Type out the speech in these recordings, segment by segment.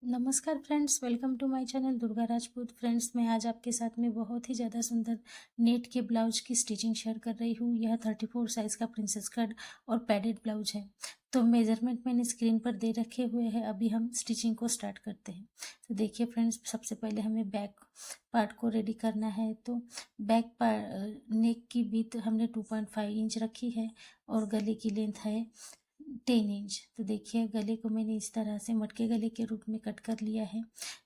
नमस्कार friends, welcome to my channel Durga Rajput. Friends, मैं आज आपके साथ में बहुत ही ज़्यादा सुंदर नेट के ब्लाउज की स्टिचिंग शेयर कर रही हूँ। यह 34 साइज़ का प्रिंसेस कट और पैडेड ब्लाउज है। तो मेजरमेंट मैंने स्क्रीन पर दे रखे हुए हैं। अभी हम स्टिचिंग को स्टार्ट करते हैं। तो देखिए फ्रेंड्स, सबसे पहले हमें बैक पार्ट को रेडी करना है। तो बैक पार्ट नेक की विड्थ हमने 2.5 इंच रखी है और गले की लेंथ है 10 इंच। तो देखिए, गले को मैंने इस तरह से मटके गले के रूप में कट कर लिया है।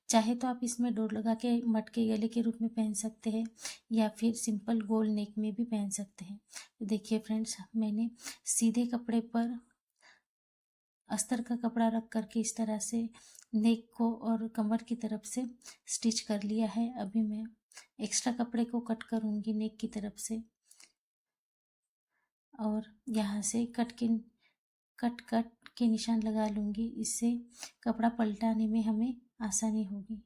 चाहे तो आप इसमें डोर लगा के मटके गले के रूप में पहन सकते हैं या फिर सिंपल गोल नेक में भी पहन सकते हैं। तो देखिए फ्रेंड्स, मैंने सीधे कपड़े पर अस्तर का कपड़ा रख करके इस तरह से नेक को और कमर की तरफ से स्टिच कर लिया है। अभी मैं एक्स्ट्रा कपड़े को कट करूँगी नेक की तरफ से और यहाँ से कट कट के निशान लगा लूँगी। इससे कपड़ा पलटाने में हमें आसानी होगी।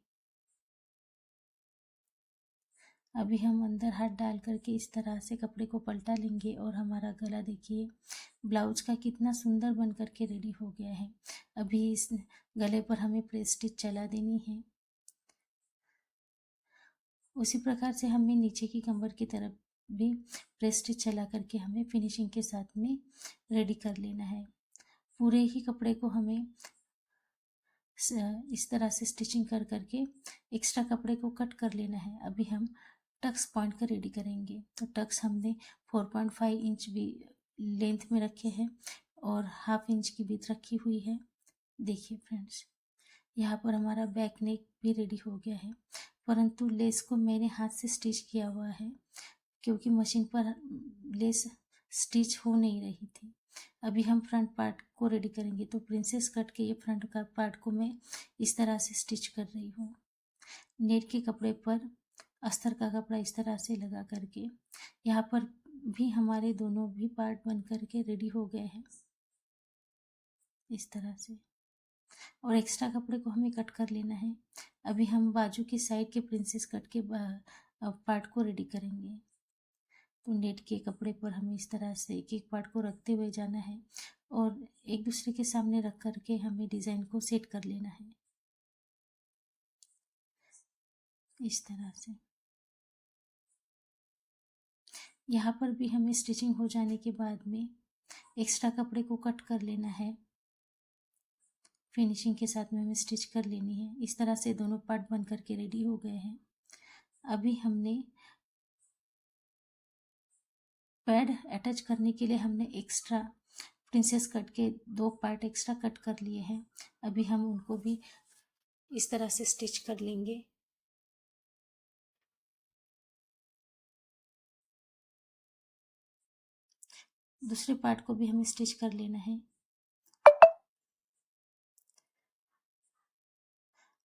अभी हम अंदर हाथ डाल करके इस तरह से कपड़े को पलटा लेंगे और हमारा गला देखिए ब्लाउज का कितना सुंदर बन करके रेडी हो गया है। अभी इस गले पर हमें प्रेस स्टिच चला देनी है। उसी प्रकार से हमें नीचे की कमर की तरफ भी प्रेस स्टिच चला करके हमें फिनिशिंग के साथ में रेडी कर लेना है। पूरे ही कपड़े को हमें इस तरह से स्टिचिंग कर करके एक्स्ट्रा कपड़े को कट कर लेना है। अभी हम टक्स पॉइंट का रेडी करेंगे। तो टक्स हमने 4.5 इंच भी लेंथ में रखे हैं और हाफ इंच की विड्थ रखी हुई है। देखिए फ्रेंड्स, यहाँ पर हमारा बैक नेक भी रेडी हो गया है, परंतु लेस को मैंने हाथ से स्टिच किया हुआ है क्योंकि मशीन पर लेस स्टिच हो नहीं रही थी। अभी हम फ्रंट पार्ट को रेडी करेंगे। तो प्रिंसेस कट के ये फ्रंट का पार्ट को मैं इस तरह से स्टिच कर रही हूँ। नेट के कपड़े पर अस्तर का कपड़ा इस तरह से लगा करके यहाँ पर भी हमारे दोनों भी पार्ट बन करके रेडी हो गए हैं इस तरह से। और एक्स्ट्रा कपड़े को हमें कट कर लेना है। अभी हम बाजू की साइड के प्रिंसेस कट के पार्ट को रेडी करेंगे। तो नेट के कपड़े पर हमें इस तरह से एक एक पार्ट को रखते हुए जाना है और एक दूसरे के सामने रख करके हमें डिज़ाइन को सेट कर लेना है इस तरह से। यहाँ पर भी हमें स्टिचिंग हो जाने के बाद में एक्स्ट्रा कपड़े को कट कर लेना है। फिनिशिंग के साथ में हमें स्टिच कर लेनी है। इस तरह से दोनों पार्ट बन करके रेडी हो गए हैं। अभी हमने पैड अटैच करने के लिए हमने एक्स्ट्रा प्रिंसेस कट के 2 पार्ट एक्स्ट्रा कट कर लिए हैं। अभी हम उनको भी इस तरह से स्टिच कर लेंगे। दूसरे पार्ट को भी हमें स्टिच कर लेना है।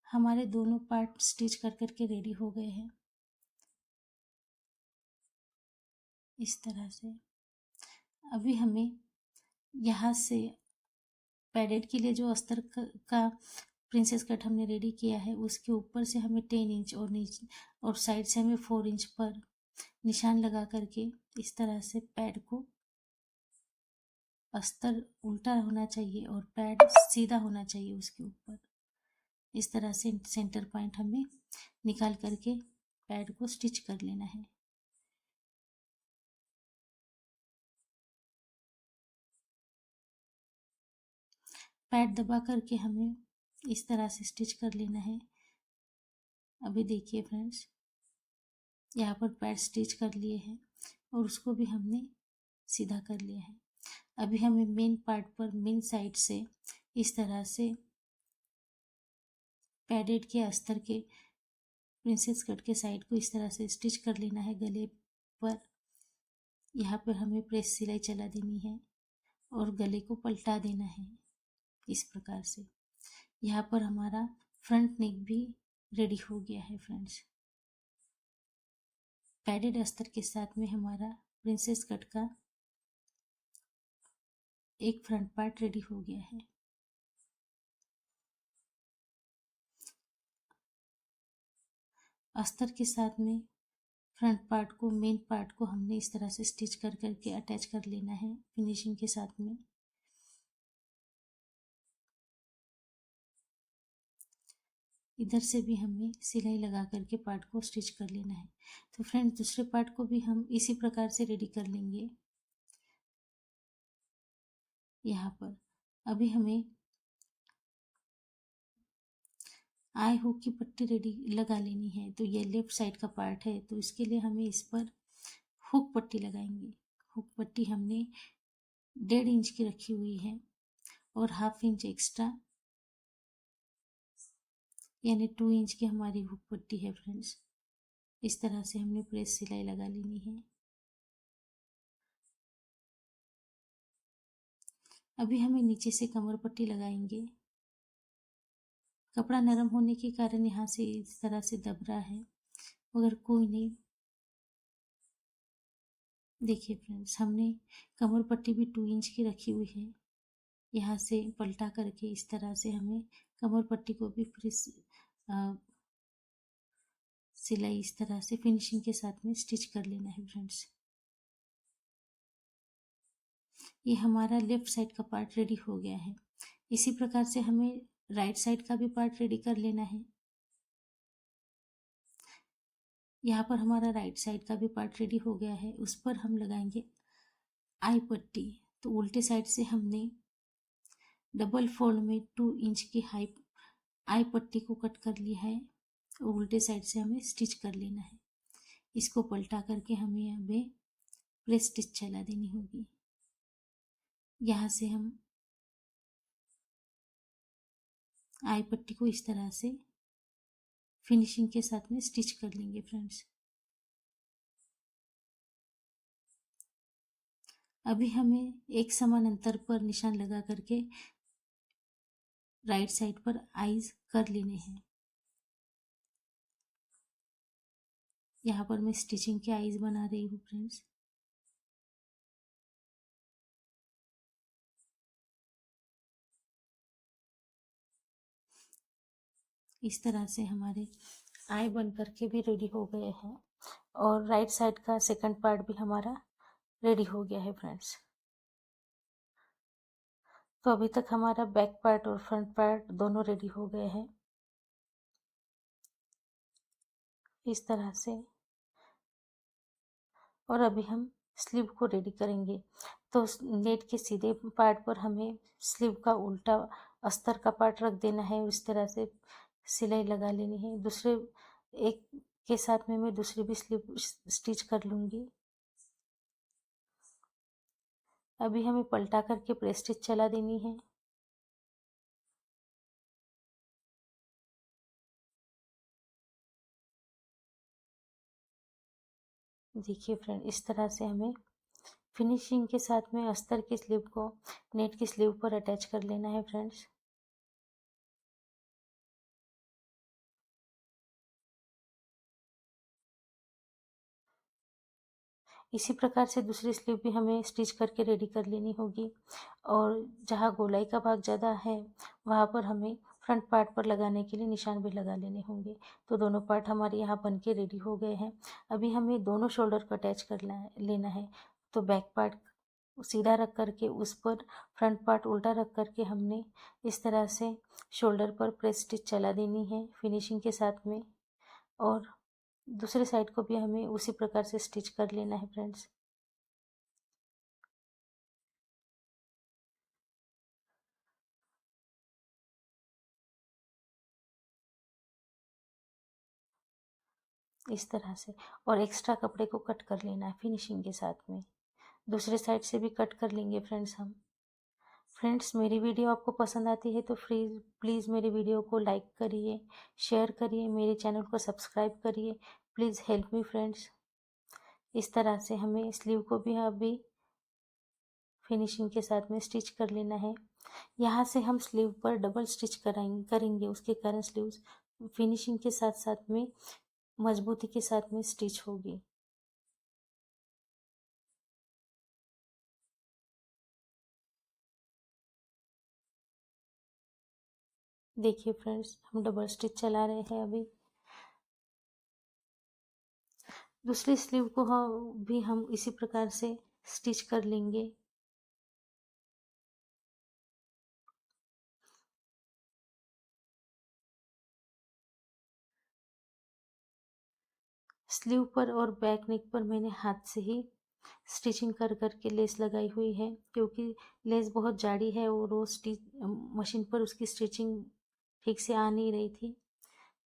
हमारे दोनों पार्ट स्टिच कर करके रेडी हो गए हैं इस तरह से। अभी हमें यहाँ से पैडेड के लिए जो अस्तर का प्रिंसेस कट हमने रेडी किया है उसके ऊपर से हमें 10 इंच और नीचे और साइड से हमें 4 इंच पर निशान लगा करके इस तरह से पैड को, अस्तर उल्टा होना चाहिए और पैड सीधा होना चाहिए उसके ऊपर। इस तरह से सेंटर पॉइंट हमें निकाल करके पैड को स्टिच कर लेना है। पैड दबा करके हमें इस तरह से स्टिच कर लेना है। अभी देखिए फ्रेंड्स, यहाँ पर पैड स्टिच कर लिए हैं और उसको भी हमने सीधा कर लिया है। अभी हमें मेन पार्ट पर मेन साइड से इस तरह से पैडेड के अस्तर के प्रिंसेस कट के साइड को इस तरह से स्टिच कर लेना है गले पर। यहाँ पर हमें प्रेस सिलाई चला देनी है और गले को पलटा देना है इस प्रकार से। यहाँ पर हमारा फ्रंट नेक भी रेडी हो गया है फ्रेंड्स। पैडेड अस्तर के साथ में हमारा प्रिंसेस कट का एक फ्रंट पार्ट रेडी हो गया है। अस्तर के साथ में फ्रंट पार्ट को, मेन पार्ट को हमने इस तरह से स्टिच कर करके अटैच कर लेना है फिनिशिंग के साथ में। इधर से भी हमें सिलाई लगा करके पार्ट को स्टिच कर लेना है। तो फ्रेंड्स, दूसरे पार्ट को भी हम इसी प्रकार से रेडी कर लेंगे। यहाँ पर अभी हमें आई हुक की पट्टी रेडी लगा लेनी है। तो ये लेफ्ट साइड का पार्ट है, तो इसके लिए हमें इस पर हुक पट्टी लगाएंगे। हुक पट्टी हमने 1.5 इंच की रखी हुई है और 1/2 इंच एक्स्ट्रा यानी 2 इंच की हमारी हुक पट्टी है फ्रेंड्स। इस तरह से हमने प्रेस सिलाई लगा लेनी है। अभी हमें नीचे से कमर पट्टी लगाएंगे। कपड़ा नरम होने के कारण यहाँ से इस तरह से दब रहा है, मगर कोई नहीं। देखिए फ्रेंड्स, हमने कमर पट्टी भी 2 इंच की रखी हुई है। यहाँ से पलटा करके इस तरह से हमें कमर पट्टी को भी प्रेस सिलाई इस तरह से फिनिशिंग के साथ में स्टिच कर लेना है फ्रेंड्स। ये हमारा लेफ्ट साइड का पार्ट रेडी हो गया है। इसी प्रकार से हमें राइट साइड का भी पार्ट रेडी कर लेना है। यहाँ पर हमारा राइट साइड का भी पार्ट रेडी हो गया है। उस पर हम लगाएंगे आई पट्टी। तो उल्टे साइड से हमने डबल फोल्ड में 2 इंच की हाई आई पट्टी को कट कर लिया है और उल्टे साइड से हमें स्टिच कर लेना है। इसको पलटा करके हमें अभी प्रेस स्टिच चला देनी होगी। यहाँ से हम आई पट्टी को इस तरह से फिनिशिंग के साथ में स्टिच कर लेंगे फ्रेंड्स। अभी हमें एक समान अंतर पर निशान लगा करके राइट साइड पर आईज कर लेने हैं। यहाँ पर मैं स्टिचिंग के आईज बना रही हूँ फ्रेंड्स। इस तरह से हमारे आई बन करके भी रेडी हो गए हैं और राइट साइड का सेकंड पार्ट भी हमारा रेडी हो गया है फ्रेंड्स। तो अभी तक हमारा बैक पार्ट और फ्रंट पार्ट दोनों रेडी हो गए हैं। इस तरह से। और अभी हम स्लीव को रेडी करेंगे। तो नेट के सीधे पार्ट पर हमें स्लीव का उल्टा अस्तर का पार्ट रख देना है। इस तरह से सिलाई लगा लेनी है। दूसरे एक के साथ में मैं दूसरी भी स्लीव स्टिच कर लूँगी। अभी हमें पलटा करके प्रेस स्टिच चला देनी है। देखिए फ्रेंड, इस तरह से हमें फिनिशिंग के साथ में अस्तर की स्लीव को नेट की स्लीव पर अटैच कर लेना है फ्रेंड्स। इसी प्रकार से दूसरी स्लीव भी हमें स्टिच करके रेडी कर लेनी होगी। और जहाँ गोलाई का भाग ज़्यादा है वहाँ पर हमें फ्रंट पार्ट पर लगाने के लिए निशान भी लगा लेने होंगे। तो दोनों पार्ट हमारे यहाँ बन के रेडी हो गए हैं। अभी हमें दोनों शोल्डर को अटैच कर लेना है। तो बैक पार्ट सीधा रख करके उस पर फ्रंट पार्ट उल्टा रख करके हमने इस तरह से शोल्डर पर प्रेस स्टिच चला देनी है फिनिशिंग के साथ में। और दूसरे साइड को भी हमें उसी प्रकार से स्टिच कर लेना है फ्रेंड्स। इस तरह से। और एक्स्ट्रा कपड़े को कट कर लेना है फिनिशिंग के साथ में। दूसरे साइड से भी कट कर लेंगे फ्रेंड्स हम। फ्रेंड्स, मेरी वीडियो आपको पसंद आती है तो प्लीज़ मेरी वीडियो को लाइक करिए, शेयर करिए, मेरे चैनल को सब्सक्राइब करिए। Please help me friends. इस तरह से हमें स्लीव को भी अभी फिनिशिंग के साथ में स्टिच कर लेना है। यहाँ से हम स्लीव पर डबल स्टिच करेंगे, उसके कारण स्लीव फिनिशिंग के साथ साथ में मजबूती के साथ में स्टिच होगी। देखिए फ्रेंड्स, हम डबल स्टिच चला रहे हैं अभी। दूसरी स्लीव को हम इसी प्रकार से स्टिच कर लेंगे। स्लीव पर और बैक नेक पर मैंने हाथ से ही स्टिचिंग कर के लेस लगाई हुई है, क्योंकि लेस बहुत जाड़ी है और वो मशीन पर उसकी स्टिचिंग ठीक से आ नहीं रही थी।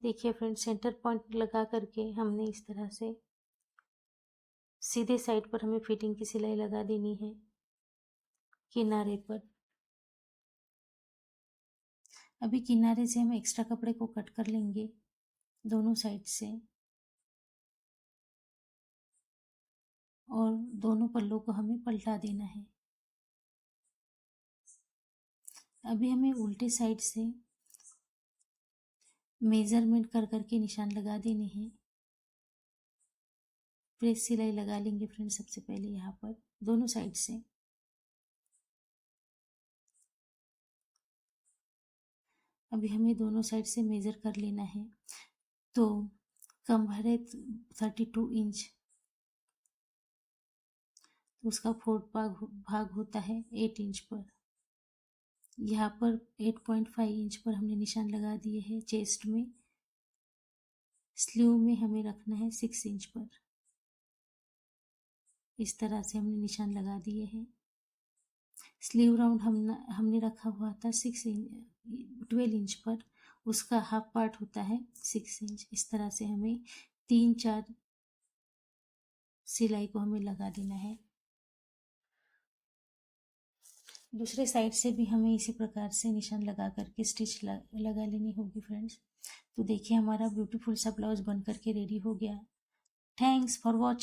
देखिए फ्रेंड, सेंटर पॉइंट लगा करके हमने इस तरह से सीधे साइड पर हमें फिटिंग की सिलाई लगा देनी है किनारे पर। अभी किनारे से हम एक्स्ट्रा कपड़े को कट कर लेंगे दोनों साइड से, और दोनों पल्लों को हमें पलटा देना है। अभी हमें उल्टे साइड से मेजरमेंट कर करके निशान लगा देने हैं। प्रेस सिलाई लगा लेंगे फ्रेंड सबसे पहले यहाँ पर दोनों साइड से। अभी हमें दोनों साइड से मेज़र कर लेना है। तो कमर है 32 इंच, तो उसका फोर्थ भाग होता है 8 इंच पर। यहाँ पर 8.5 इंच पर हमने निशान लगा दिए हैं चेस्ट में। स्लीव में हमें रखना है 6 इंच पर। इस तरह से हमने निशान लगा दिए हैं। स्लीव राउंड हमने रखा हुआ था 12 इंच पर, उसका हाफ पार्ट होता है 6 इंच। इस तरह से हमें 3-4 सिलाई को हमें लगा देना है। दूसरे साइड से भी हमें इसी प्रकार से निशान लगा करके स्टिच लगा लेनी होगी फ्रेंड्स। तो देखिए हमारा ब्यूटीफुल सा ब्लाउज बन करके रेडी हो गया। Thanks for watching.